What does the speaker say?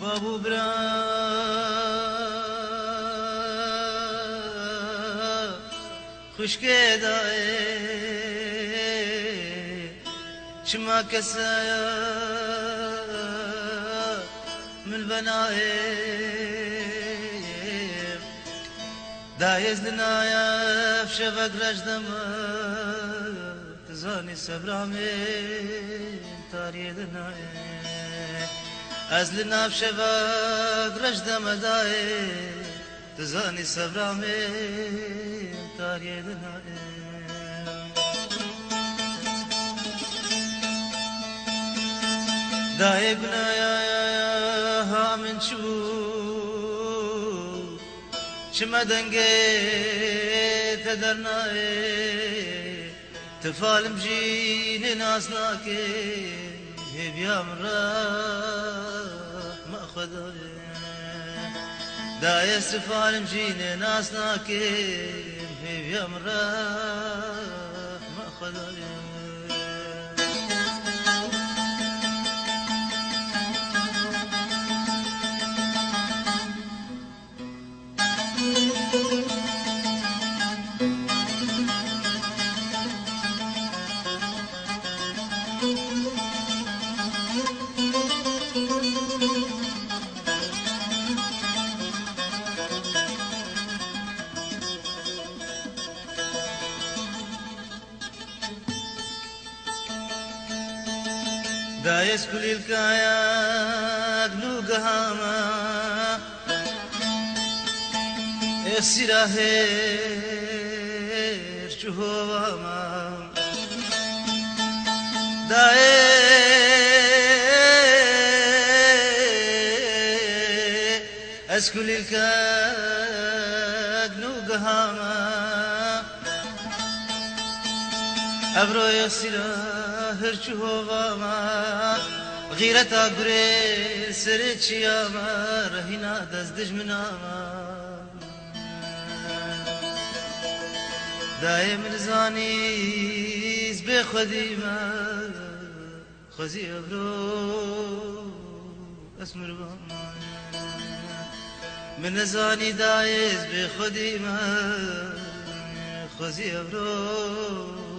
بابو برا خشکه دای شما کسایا من بنای دایز لنایا فشفق رجدم تزانی سبرامي تاري دناي أزلنا بشفق رجدم داي تزاني سبرامي تاري دناي داي بنايا ها من شو شما دنگي تدرناي تفالم جيني ناسناكي بيا من راح ما خذوني دايس تفالم جيني ناسناكي بيا من راح ما خذوني دايس كل الكايا قلو قهاما السراهير شهوما دايس كل الكايا قلو قهاما أبرو السراهير شهوما غيرتا قري سرت ياما رهينا دز دجمناما دايم نزانيز بخديما خزي أبرو أسمر باما من نزاني دايز بخديما خزي أبرو